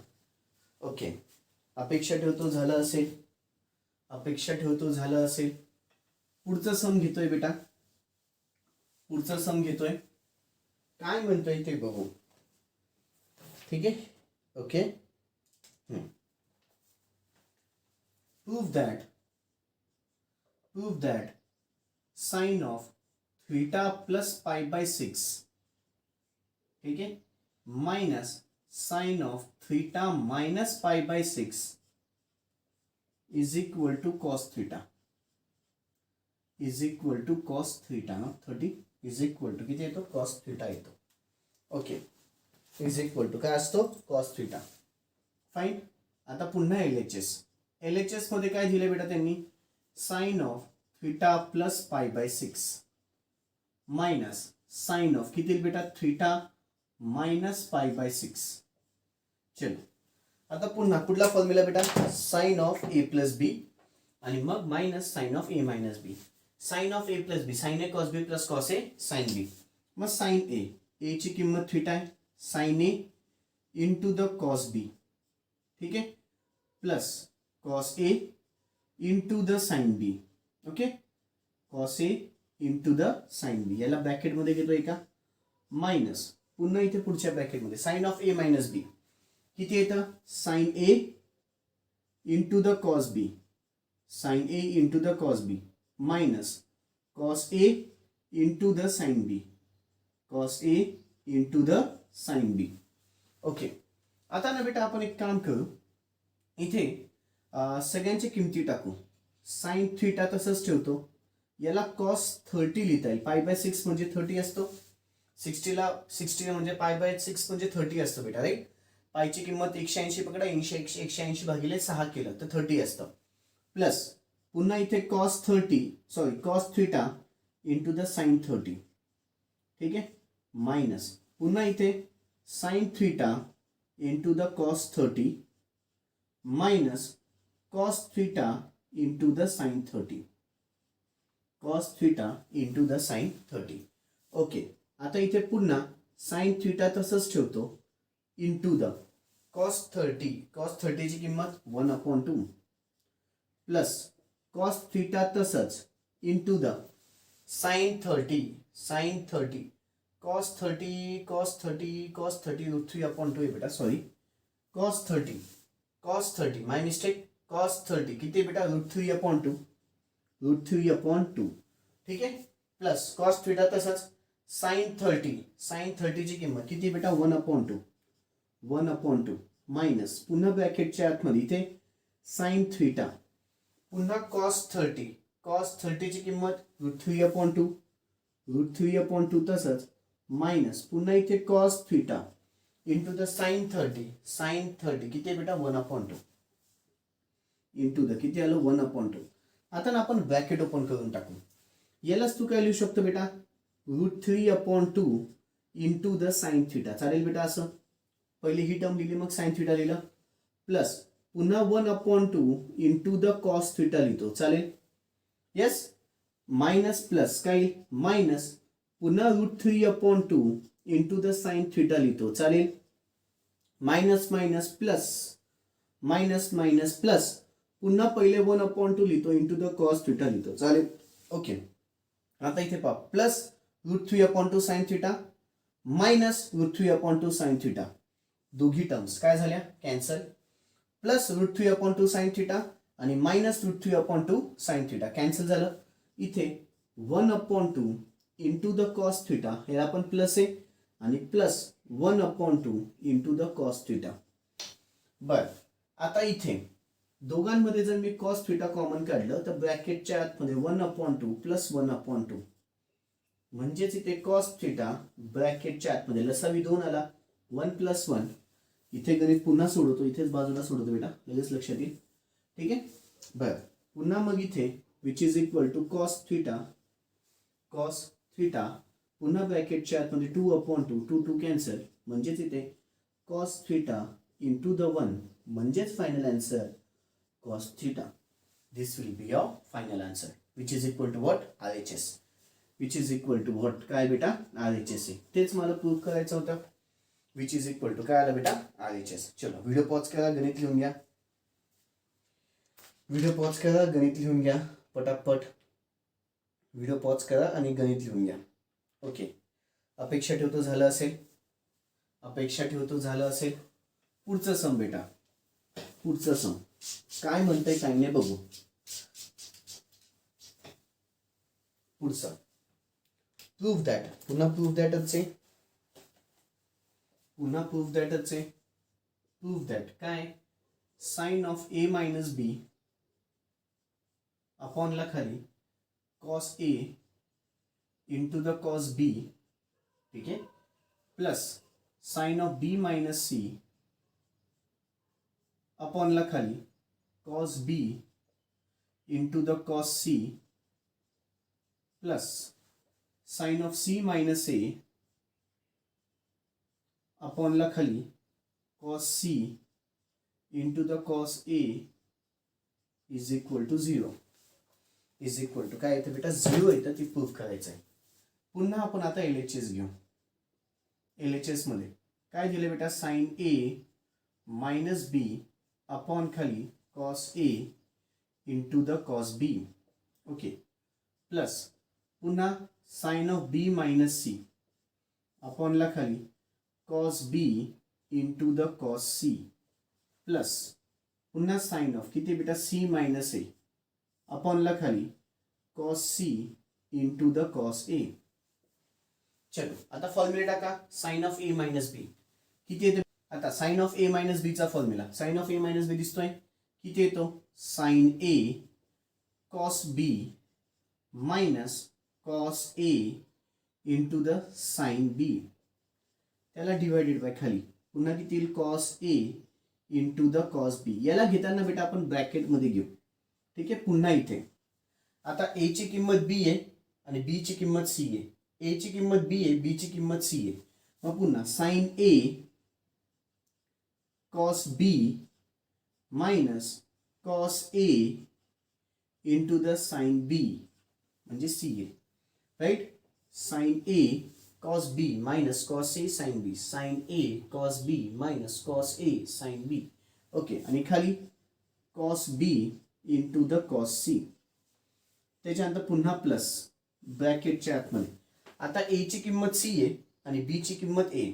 ओके. अपेक्षा ठेवतो झालं असेल. अपेक्षा ठेवतो झालं असेल. पुढचं सम घेतोय बेटा. पुढचं सम घेतोय. काय म्हणतोय ते बघू. ठीक आहे. Okay. Prove that sine of theta plus pi by 6 ठीक है minus sine of theta minus pi by 6 is equal to cos theta. Is equal to cos theta ना 30 इज इक्वल टू किती येतो कॉस थीटा येतो. Okay. Is equal to काय असतो cos theta. Fine. आता पुन्हा LHS मध्ये काय दिले बेटा त्यांनी sine of theta plus pi by 6 minus sine of किती बेटा थीटा माइनस पाई बाय 6. चलो आता पुन्हा कुठला फॉर्म्युला बेटा sine of A plus B आणि मग minus sine of A minus B. Sine of A plus B sine A cos B plus cos A sine B. मग साइन ए ची किंमत थीटा आहे sine A into the cos B ठीक आहे plus cos A into the sine B. Okay. Cos A into the sine B याला ब्रॅकेटमध्ये घेतोय का मायनस पुन्हा इथे पुढच्या ब्रॅकेटमध्ये sign of A minus B किती येतं sine A into the cos B. Sine A into the cos B minus cos A into the sine B. Cos A into the sine B. Okay. आता ना बेटा आपण एक काम करू इथे सगळ्यांची किमती टाकू. साइन थीटा तसंच ठेवतो. याला कॉस 30 लिहिता येईल. पाई बाय 6 म्हणजे 30 असतो. 60 म्हणजे पाई बाय 6 म्हणजे 30 असतो बेटा राईट. पायची किंमत 180 पकडा 180 भागिले 6 केलं तर 30 असतं. प्लस पुन्हा इथे cos theta into the sine 30 ठीक आहे मायनस पुन्हा इथे sine theta into the cos 30 minus cos theta into the sine 30. Cos theta into the sine 30. Okay. आता इथे पुन्हा साइन थीटा तसंच ठेवतो इंटू द कॉस 30. कॉस 30 ची किंमत 1/2 प्लस कॉस थीटा तसंच into the sine 30. Sine 30 cos 30 root 3/2 आहे बेटा sorry cos 30 my mistake cos 30 किती बेटा रूट 3/2 ठीक आहे प्लस कॉस थीटा तसंच साइन 30 ची किंमत किती बेटा 1/2 मायनस पुन्हा ब्रॅकेटच्या आतमध्ये इथे साइन थीटा पुन्हा कॉस 30 ची किंमत रूट 3/2 तसंच मायनस पुन्हा इथे cos theta into the sine 30 किती बेटा 1/2 इंटू द किती आलं 1/2. आता ना आपण ब्रॅकेट ओपन करून टाकू. यालाच तू काय लिहू शकतो बेटा root 3/2 into the sine theta. चालेल बेटा असं पहिली ही टर्म लिहिली मग साइन थीटा लिहिलं प्लस पुन्हा 1/2 इंटू द कॉस थीटा लिहितो. चालेल येस मायनस प्लस काय मायनस पुन्हा root 3/2 into the sine theta लिहितो. चालेल मायनस मायनस प्लस पुन्हा पहिले 1/2 लिहितो इंटू द कॉस थीटा लिहितो. चालेल ओके. आता इथे पहा plus root 3/2 sine theta minus root 3/2 sine theta दोघी टर्म्स काय झाल्या cancel plus root 3/2 sine theta आणि minus root 3/2 sine theta cancel झालं. इथे 1/2 इंटू द कॉस थीटा हे आपण प्लस आहे आणि plus 1/2 into the cos theta. बर, आता इथे दोघांमध्ये जर मी कॉस थिटा कॉमन काढलं तर ब्रॅकेटच्या आतमध्ये 1/2 प्लस 1/2 म्हणजेच इथे कॉस थिटा ब्रॅकेटच्या आतमध्ये लसावी 2 आला 1 प्लस 1. इथे गणित पुन्हा सोडवतो, इथेच बाजूला सोडवतो बेटा, लगेच लक्षात येईल. ठीक आहे. बर, पुन्हा मग इथे which is equal to cos theta पुन्हा ब्रॅकेटच्या आतमध्ये 2/2 2 कॅन्सल म्हणजेच इथे कॉस थिटा इंटू द 1 म्हणजेच final answer cos theta. This will be your final answer which is equal to what RHS. Which is equal to what काय बेटा RHS आहे. तेच मला प्रूव्ह करायचं होतं. विच इज इक्वल टू काय आलं बेटा RHS. चलो व्हिडिओ पॉज करा, गणित लिहून घ्या. व्हिडिओ पॉज करा, गणित लिहून घ्या पटापट. व्हिडिओ पॉज करा आणि गणित लिहून घ्या. ओके, अपेक्षा ठेवतो झालं असेल. पुढचं सम बेटा, पुढचं सम काय म्हणतंय काय नाही बघू. पुढचं प्रूव्ह दॅट, पुन्हा प्रूव्ह दॅटच आहे. प्रूव्ह दॅट काय sine of A minus B upon ला खाली cos A into the cos B. ठीक आहे, plus sine of B minus C upon ला खाली cos B into the cos C plus sine of C minus A upon ला खाली cos C into the cos A is equal to 0. Is equal to काय येतं बेटा 0 येतं, ती prove करायचं आहे. पुन्हा आपण आता LHS घेऊ. LHS मध्ये काय दिले बेटा sine A minus B upon खाली cos A into the cos B. Okay, plus पुन्हा sine of B minus C upon ला खाली cos B into the cos C plus पुन्हा साइन ऑफ किती बेटा C मायनस A अपॉन ला खाली cos C into the cos A. चलो आता फॉर्म्युला टाका. Sine of A minus B किती येते आता sine of A minus B चा formula. Sine of A minus B दिसतोय किती येतो sine A cos B minus cos A into the sine B. त्याला डिवाइडेड बाय खाली पुन्हा किती येईल cos A into the cos B. याला घेताना बेटा आपण ब्रॅकेट मध्ये घेऊ. ठीक आहे, पुन्हा इथे आता A ची किंमत B आहे आणि B ची किंमत C आहे. A ची किंमत B आहे, B ची किंमत C आहे. मग पुन्हा sine A cos B minus cos A into the sine B म्हणजे C आहे. Right, sine A cos B minus cos A sin B. sin A cos B minus cos A sin B. Okay, आणि खाली cos B into the cos C. त्याच्यानंतर पुन्हा plus ब्रॅकेटच्या आतमध्ये. आता A ची किंमत C आहे आणि B ची किंमत A.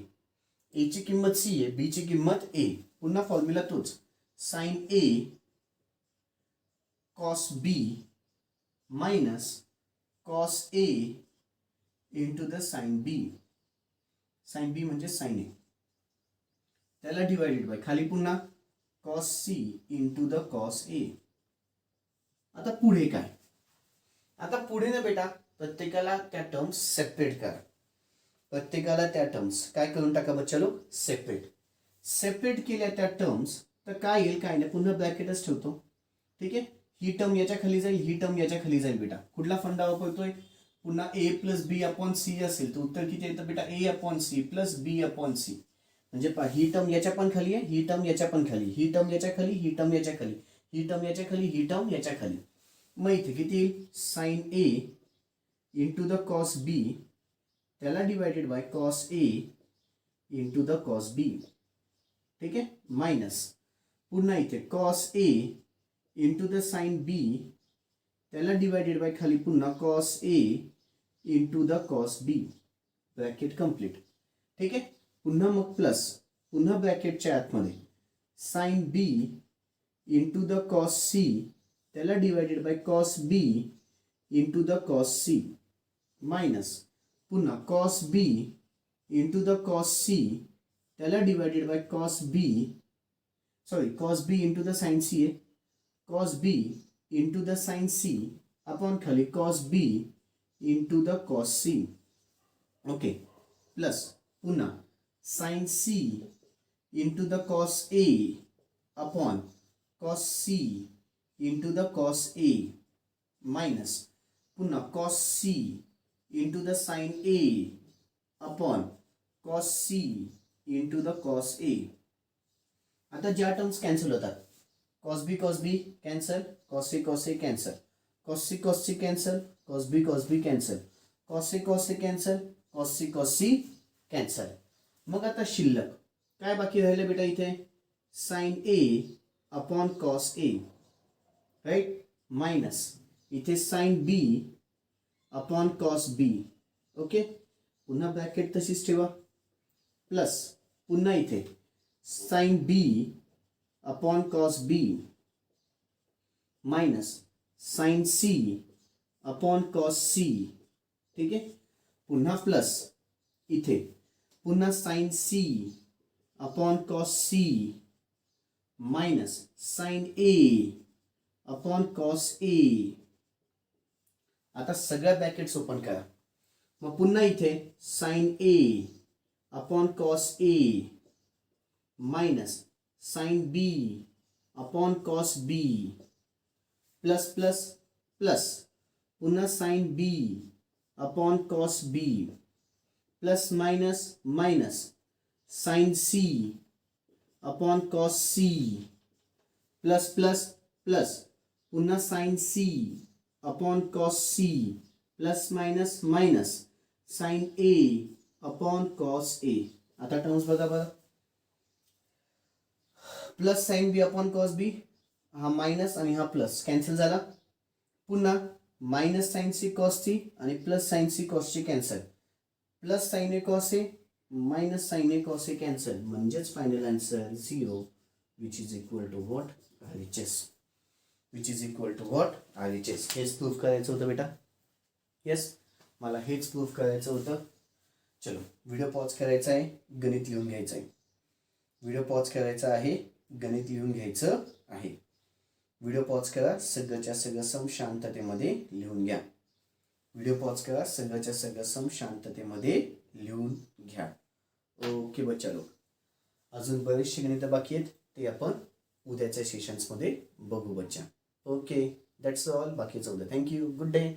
A ची किंमत C आहे, B ची किंमत A. पुन्हा फॉर्म्युला तोच sin A cos B minus cos A into the sine B. Sine B म्हणजे साइन A. त्याला डिवाइडेड बाय खाली पुन्हा cos C into the cos A. आता पुढे काय? आता पुढे ना बेटा प्रत्येकाला त्या टर्म्स सेपरेट करा. प्रत्येकाला त्या टर्म्स काय करून टाका बच्चा लोक सेपरेट केल्या त्या टर्म्स तर काय येईल काय नाही पुन्हा ब्रॅकेटच ठेवतो. ठीक आहे, ही टर्म याच्या खाली जाईल, ही टर्म याच्या खाली जाईल. बेटा कुठला फंडा वापरतोय पुन्हा A plus B upon C असेल तर उत्तर किती येतं बेटा A अपॉन सी प्लस बी अपॉन सी. म्हणजे ही टर्म याच्या पण खाली आहे, ही टर्म याच्या पण खाली, ही टर्म याच्या खाली, ही टर्म याच्या खाली, ही टर्म याच्या खाली, ही टर्म याच्या खाली. मग इथे किती येईल sine A into the cos B त्याला divided by cos A into the cos B. ठीक आहे, मायनस पुन्हा इथे cos A into the sine B त्याला डिवाइडेड बाय खाली पुन्हा cos A into the cos B. Bracket complete. ठीक आहे, पुन्हा मग प्लस पुन्हा ब्रॅकेटच्या आतमध्ये sine B into the cos C त्याला divided by cos B into the cos C minus पुन्हा cos B into the cos C त्याला divided by cos B, sorry cos B into the sine C आहे, cos B into the sine C upon खाली cos B into the cos C. Okay, plus पुन्हा sine C into the cos A upon cos C into the cos A minus पुन्हा cos C into the sine A upon cos C into the cos A. आता ज्या terms cancel होतात, cos B cancel, cos A cancel, cos C cancel, cos B cancel, cos A cancel, cos C cancel. मग आता शिल्लक काय बाकी राहिले बेटा इथे, sine A upon cos A, right, minus इथे sine B upon cos B. Okay, पुन्हा ब्रॅकेट तशीच ठेवा, प्लस पुन्हा इथे sine B upon cos B minus sine C upon cos C. ठीक आहे, पुन्हा प्लस इथे पुन्हा sine C upon cos C minus sine A upon cos A. आता सगळ्या ब्रॅकेट्स ओपन करा. मग पुन्हा इथे sine A upon cos A minus sine B upon cos B plus plus plus पुन्हा sine B upon cos B plus minus minus sine C upon cos C plus plus plus पुन्हा sine C upon cos C plus minus minus sine A upon cos A. आता terms बघा बघा, plus sine B upon cos B, हा minus आणि हा plus cancel झाला. पुन्हा minus sine C cos C आणि plus sine C cos C cancel, plus sine A cos A minus sine A cos A cancel, म्हणजेच final answer 0 which is equal to what, RHS, which is equal to what, RHS. हेच proof करायचं होतं बेटा. Yes, मला हेच proof करायचं होतं. चलो, व्हिडिओ पॉज करायचा आहे, गणित लिहून घ्यायचं आहे. व्हिडिओ पॉज करायचा आहे, गणित लिहून घ्यायचं आहे. व्हिडिओ पॉज करा, सगळंच्या सगळं सम शांततेमध्ये लिहून घ्या. व्हिडिओ पॉज करा, सगळंच्या सगळं सम शांततेमध्ये लिहून घ्या. ओके बच्चा लोक, अजून बरेचसे गणित बाकी आहेत, ते आपण उद्याच्या सेशन्समध्ये बघू बच्चा. Okay, that's all. बाकीचं उद्या. Thank you, good day.